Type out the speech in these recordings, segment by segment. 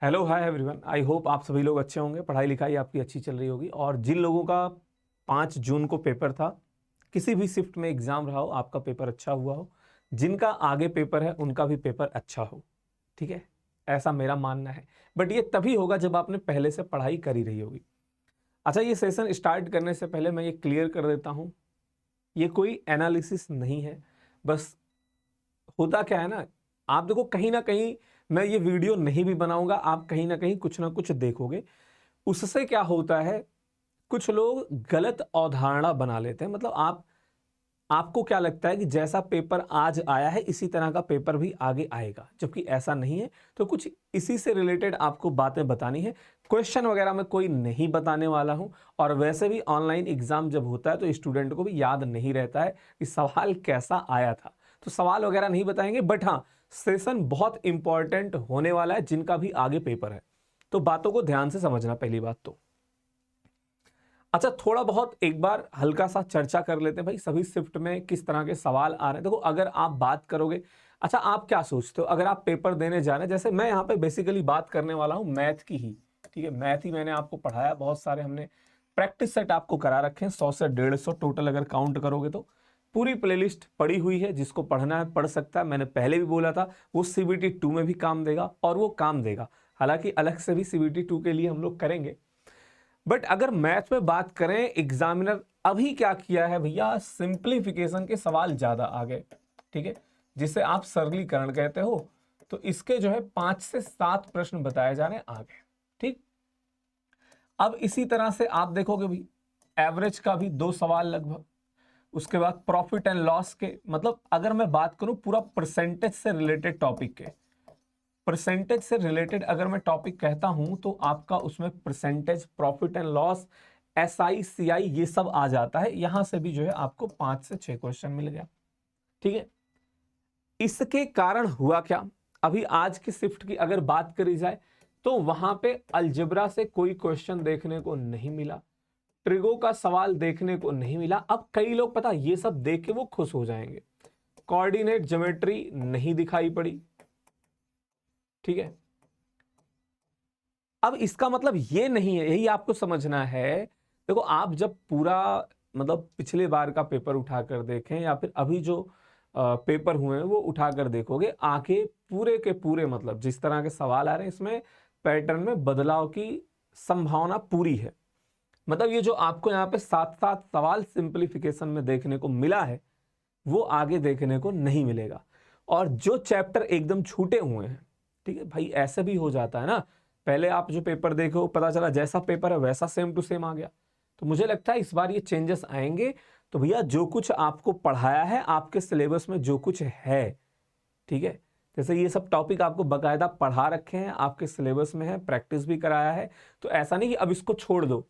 Hello hi everyone, I hope आप सभी लोग अच्छे होंगे। पढ़ाई लिखाई आपकी अच्छी चल रही होगी। और जिन लोगों का 5 जून को पेपर था, किसी भी शिफ्ट में एग्जाम रहा हो, आपका पेपर अच्छा हुआ हो। जिनका आगे पेपर है उनका भी पेपर अच्छा हो, ठीक है, ऐसा मेरा मानना है। बट ये तभी होगा जब आपने पहले से पढ़ाई करी रही होगी। अच्छा, ये सेशन स्टार्ट करने से पहले मैं ये क्लियर कर देता हूँ, ये कोई एनालिसिस नहीं है। बस होता क्या है ना, आप देखो कहीं ना कहीं मैं ये वीडियो नहीं भी बनाऊंगा, आप कहीं ना कुछ देखोगे। उससे क्या होता है, कुछ लोग गलत अवधारणा बना लेते हैं। मतलब आपको क्या लगता है कि जैसा पेपर आज आया है इसी तरह का पेपर भी आगे आएगा, जबकि ऐसा नहीं है। तो कुछ इसी से रिलेटेड आपको बातें बतानी है। क्वेश्चन वगैरह मैं कोई नहीं बताने वाला हूं। और वैसे भी ऑनलाइन एग्जाम जब होता है तो स्टूडेंट को भी याद नहीं रहता है कि सवाल कैसा आया था। तो सवाल वगैरह नहीं बताएंगे, बट हाँ, सेशन बहुत इंपॉर्टेंट होने वाला है जिनका भी आगे पेपर है। तो बातों को ध्यान से समझना, पहली बात तो। अच्छा, थोड़ा बहुत एक बार हल्का सा चर्चा कर लेते हैं भाई, सभी शिफ्ट में किस तरह के सवाल आ रहे हैं। देखो, अगर आप बात करोगे, अच्छा आप क्या सोचते हो अगर आप पेपर देने जा रहे हैं, जैसे मैं यहाँ पे बेसिकली बात करने वाला हूँ मैथ की ही। ठीक है, मैथ ही मैंने आपको पढ़ाया, बहुत सारे हमने प्रैक्टिस सेट आपको करा रखे हैं, 100 से 150 टोटल अगर काउंट करोगे तो। पूरी प्लेलिस्ट पड़ी हुई है, जिसको पढ़ना है पढ़ सकता है। मैंने पहले भी बोला था वो CBT 2 में भी काम देगा, और वो काम देगा। हालांकि अलग से भी CBT 2 के लिए हम लोग करेंगे। बट अगर मैथ में बात करें, एग्जामिनर अभी क्या किया है भैया, सिंप्लीफिकेशन के सवाल ज्यादा आ गए। ठीक है, जिसे आप सरलीकरण कहते हो। तो इसके जो है 5 से 7 प्रश्न बताए जा रहे हैं आगे। ठीक, अब इसी तरह से आप देखोगे भी, एवरेज का भी 2 सवाल लगभग। उसके बाद प्रॉफिट एंड लॉस के, मतलब अगर मैं बात करूं पूरा परसेंटेज से रिलेटेड टॉपिक के, परसेंटेज से रिलेटेड अगर मैं टॉपिक कहता हूं तो आपका उसमें percentage, profit and loss, SI CI ये सब आ जाता है। यहां से भी जो है आपको 5 से 6 क्वेश्चन मिल गया। ठीक है, इसके कारण हुआ क्या, अभी आज की शिफ्ट की अगर बात करी जाए तो वहां पे अलजेब्रा से कोई क्वेश्चन देखने को नहीं मिला, ट्रिगो का सवाल देखने को नहीं मिला। अब कई लोग पता ये सब देख के वो खुश हो जाएंगे, कोऑर्डिनेट ज्योमेट्री नहीं दिखाई पड़ी। ठीक है, अब इसका मतलब ये नहीं है, यही आपको समझना है। देखो, आप जब पूरा मतलब पिछले बार का पेपर उठाकर देखें या फिर अभी जो पेपर हुए हैं वो उठाकर देखोगे, आके पूरे के पूरे मतलब जिस तरह के सवाल आ रहे हैं इसमें पैटर्न में बदलाव की संभावना पूरी है। मतलब ये जो आपको यहाँ पे 7-7 सवाल सिंप्लीफिकेशन में देखने को मिला है, वो आगे देखने को नहीं मिलेगा। और जो चैप्टर एकदम छूटे हुए हैं, ठीक है भाई, ऐसे भी हो जाता है ना। पहले आप जो पेपर देखो, पता चला जैसा पेपर है वैसा सेम टू सेम आ गया। तो मुझे लगता है इस बार ये चेंजेस आएंगे। तो भैया जो कुछ आपको पढ़ाया है, आपके सिलेबस में जो कुछ है, ठीक है, जैसे ये सब टॉपिक आपको बकायदा पढ़ा रखे हैं, आपके सिलेबस में है, प्रैक्टिस भी कराया है। तो ऐसा नहीं कि अब इसको छोड़ दो।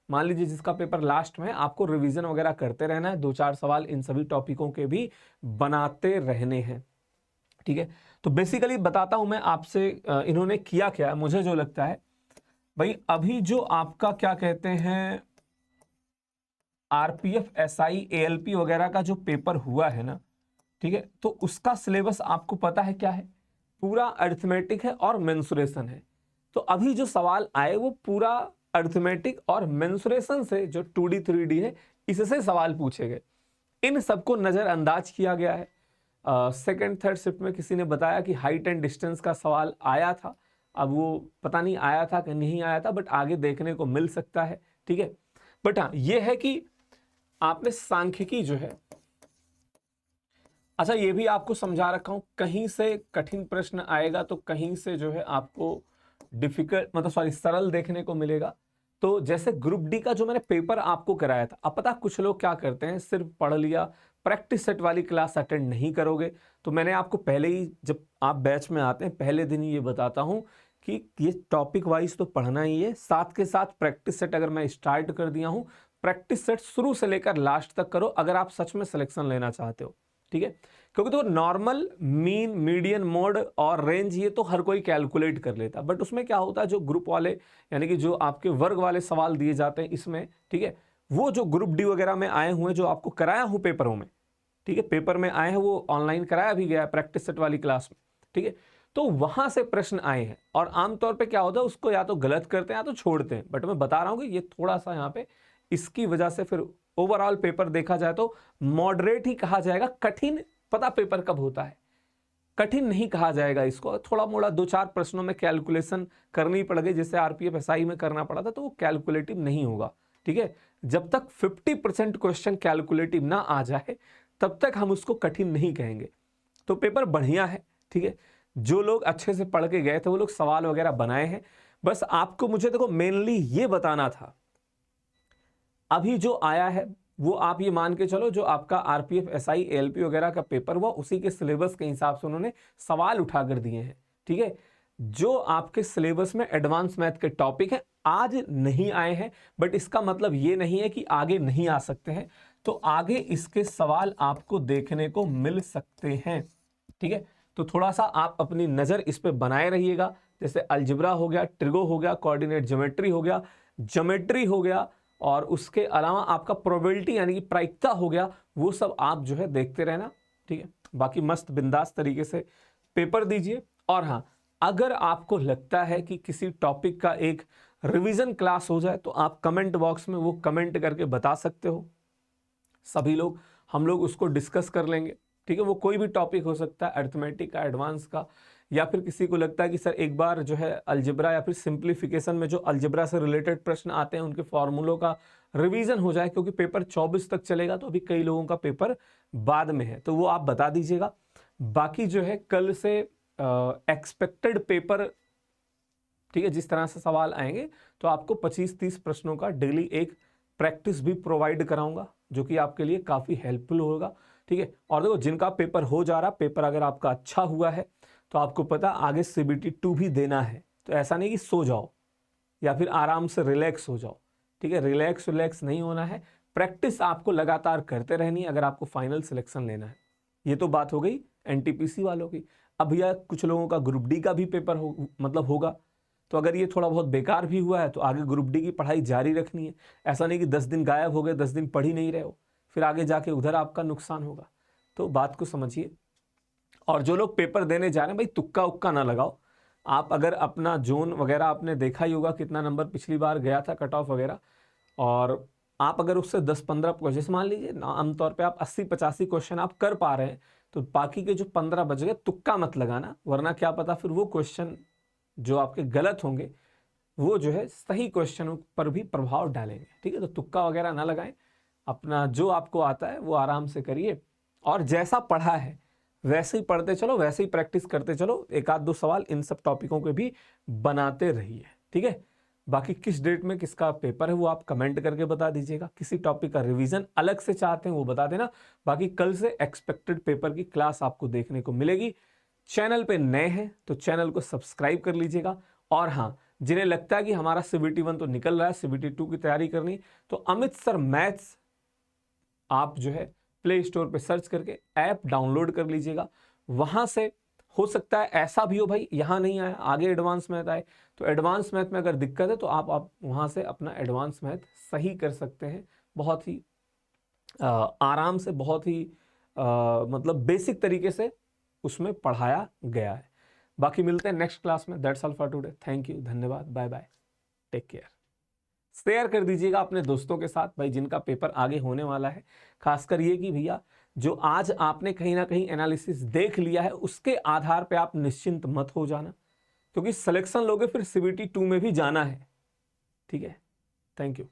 मान लीजिए जिसका पेपर लास्ट में है, आपको रिवीजन वगैरह करते रहना है, 2-4 सवाल इन सभी टॉपिकों के भी बनाते रहने हैं। ठीक है, तो बेसिकली बताता हूं मैं आपसे इन्होंने किया क्या है। मुझे जो लगता है भाई, अभी जो आपका क्या कहते हैं RPF SI ALP वगैरह का जो पेपर हुआ है ना, ठीक है, तो उसका सिलेबस आपको पता है क्या है, पूरा अरिथमेटिक है और मेंसुरेशन है। तो अभी जो सवाल आए वो पूरा अरिथमेटिक और मेंसुरेशन से, जो 2D 3D है, इससे सवाल पूछे गए। इन सबको नजरअंदाज किया गया है। सेकंड थर्ड शिफ्ट में किसी ने बताया कि हाइट एंड डिस्टेंस का सवाल आया था। अब वो पता नहीं आया था कि नहीं आया था, बट आगे देखने को मिल सकता है। ठीक है, बट हाँ ये है कि आपने सांख्यिकी जो है, अच्छा ये भी आपको समझा रखा हूं, कहीं से कठिन प्रश्न आएगा तो कहीं से जो है आपको डिफिकल्ट, मतलब सॉरी, सरल देखने को मिलेगा। तो जैसे ग्रुप डी का जो मैंने पेपर आपको कराया था, अब पता कुछ लोग क्या करते हैं, सिर्फ पढ़ लिया, प्रैक्टिस सेट वाली क्लास अटेंड नहीं करोगे। तो मैंने आपको पहले ही, जब आप बैच में आते हैं पहले दिन ही ये बताता हूं कि ये टॉपिक वाइज तो पढ़ना ही है, साथ के साथ प्रैक्टिस सेट अगर मैं स्टार्ट कर दिया हूं, प्रैक्टिस सेट शुरू से लेकर लास्ट तक करो अगर आप सच में सिलेक्शन लेना चाहते हो। ठीक है, क्योंकि तो नॉर्मल, मीन, मीडियन, मोड और रेंज ये तो हर कोई कैलकुलेट कर लेता, बट उसमें क्या होता है, जो ग्रुप वाले यानी कि जो आपके वर्ग वाले सवाल दिए जाते हैं इसमें, ठीक है, वो जो ग्रुप डी वगैरह में आए हुए, जो आपको कराया हूं पेपरों में, ठीक है, पेपर में आए हैं, वो ऑनलाइन कराया भी गया है प्रैक्टिस सेट वाली क्लास में। ठीक है, तो वहां से प्रश्न आए हैं और आमतौर पे क्या होता है उसको या तो गलत करते हैं या तो छोड़ते हैं, बट मैं बता रहा हूं कि ये थोड़ा सा यहाँ पे इसकी वजह से फिर ओवरऑल पेपर देखा जाए तो मॉडरेट ही कहा जाएगा। कठिन पता पेपर कब होता है, कठिन नहीं कहा जाएगा इसको। थोड़ा मोड़ा 2-4 प्रश्नों में कैलकुलेशन करनी पड़ गई, जैसे आरपीएफ एसआई में करना पड़ा था, तो वो कैलकुलेटिव नहीं होगा। ठीक है, जब तक 50% क्वेश्चन कैलकुलेटिव ना आ जाए तब तक हम उसको कठिन नहीं कहेंगे। तो पेपर बढ़िया है। ठीक है, जो लोग अच्छे से पढ़ के गए थे वो लोग सवाल वगैरह बनाए हैं। बस आपको मुझे देखो मेनली ये बताना था, अभी जो आया है वो आप ये मान के चलो जो आपका आरपीएफ एसआई एएलपी वगैरह का पेपर हुआ उसी के सिलेबस के हिसाब से उन्होंने सवाल उठा कर दिए हैं। ठीक है, जो आपके सिलेबस में एडवांस मैथ के टॉपिक हैं आज नहीं आए हैं, बट इसका मतलब ये नहीं है कि आगे नहीं आ सकते हैं। तो आगे इसके सवाल आपको देखने को मिल सकते हैं। ठीक है, तो थोड़ा सा आप अपनी नजर इस पे बनाए रहिएगा। जैसे अलजेब्रा हो गया, ट्रिगो हो गया, कोऑर्डिनेट ज्योमेट्री हो गया, ज्योमेट्री हो गया, और उसके अलावा आपका प्रोबेबिलिटी यानी कि प्रायिकता हो गया, वो सब आप जो है देखते रहना। ठीक है, बाकी मस्त बिंदास तरीके से पेपर दीजिए। और हाँ, अगर आपको लगता है कि किसी टॉपिक का एक रिवीजन क्लास हो जाए तो आप कमेंट बॉक्स में वो कमेंट करके बता सकते हो। सभी लोग हम लोग उसको डिस्कस कर लेंगे। ठीक है, वो कोई भी टॉपिक हो सकता है, अरिथमेटिक का, एडवांस का, या फिर किसी को लगता है कि सर एक बार जो है अलजेब्रा या फिर सिंप्लीफिकेशन में जो अलजेब्रा से रिलेटेड प्रश्न आते हैं उनके फॉर्मूलों का रिवीजन हो जाए, क्योंकि पेपर 24 तक चलेगा तो अभी कई लोगों का पेपर बाद में है, तो वो आप बता दीजिएगा। बाकी जो है कल से एक्सपेक्टेड पेपर, ठीक है, जिस तरह से सवाल आएंगे तो आपको 25-30 प्रश्नों का डेली एक प्रैक्टिस भी प्रोवाइड कराऊंगा, जो कि आपके लिए काफ़ी हेल्पफुल होगा। ठीक है, और देखो जिनका पेपर हो जा रहा, पेपर अगर आपका अच्छा हुआ है तो आपको पता आगे CBT 2 भी देना है, तो ऐसा नहीं कि सो जाओ या फिर आराम से रिलैक्स हो जाओ। ठीक है, रिलैक्स नहीं होना है, प्रैक्टिस आपको लगातार करते रहनी है अगर आपको फाइनल सिलेक्शन लेना है। ये तो बात हो गई NTPC वालों की। अब भैया कुछ लोगों का ग्रुप डी का भी पेपर होगा, तो अगर ये थोड़ा बहुत बेकार भी हुआ है तो आगे ग्रुप डी की पढ़ाई जारी रखनी है। ऐसा नहीं कि 10 दिन गायब हो गए, 10 दिन पढ़ ही नहीं रहे हो, फिर आगे जाके उधर आपका नुकसान होगा। तो बात को समझिए। और जो लोग पेपर देने जा रहे हैं भाई, तुक्का उक्का ना लगाओ। आप अगर अपना जोन वगैरह आपने देखा ही होगा कितना नंबर पिछली बार गया था कट ऑफ वगैरह, और आप अगर उससे 10-15 क्वेश्चन मान लीजिए ना, आमतौर पे आप 80-85 क्वेश्चन आप कर पा रहे हैं, तो बाकी के जो 15 बच गए तुक्का मत लगाना, वरना क्या पता फिर वो क्वेश्चन जो आपके गलत होंगे वो जो है सही क्वेश्चनों पर भी प्रभाव डालेंगे। ठीक है, तो तुक्का वगैरह ना लगाएं, अपना जो आपको आता है वो आराम से करिए, और जैसा पढ़ा है वैसे ही पढ़ते चलो, वैसे ही प्रैक्टिस करते चलो। एक आध दो सवाल इन सब टॉपिकों के भी बनाते रहिए। ठीक है, बाकी किस डेट में किसका पेपर है वो आप कमेंट करके बता दीजिएगा। किसी टॉपिक का रिवीजन अलग से चाहते हैं वो बता देना। बाकी कल से एक्सपेक्टेड पेपर की क्लास आपको देखने को मिलेगी। चैनल पे नए हैं तो चैनल को सब्सक्राइब कर लीजिएगा। और हाँ, जिन्हें लगता है कि हमारा CBT 1 तो निकल रहा है, CBT 2 की तैयारी करनी, तो अमित सर मैथ्स आप जो है प्ले स्टोर पे सर्च करके ऐप डाउनलोड कर लीजिएगा। वहां से हो सकता है ऐसा भी हो भाई यहाँ नहीं आया, आगे एडवांस मैथ आए, तो एडवांस मैथ में अगर दिक्कत है तो आप वहां से अपना एडवांस मैथ सही कर सकते हैं। बहुत ही आराम से, बहुत ही मतलब बेसिक तरीके से उसमें पढ़ाया गया है। बाकी मिलते हैं नेक्स्ट क्लास में। That's all for today. Thank you, धन्यवाद, bye bye, take care. Share कर दीजिएगा अपने दोस्तों के साथ भाई जिनका पेपर आगे होने वाला है। खासकर ये कि भैया जो आज आपने कहीं ना कहीं एनालिसिस देख लिया है उसके आधार पे आप निश्चिंत मत हो जाना, क्योंकि सिलेक्शन लोगे फिर CBT 2 में भी जाना है। ठीक है, थैंक यू।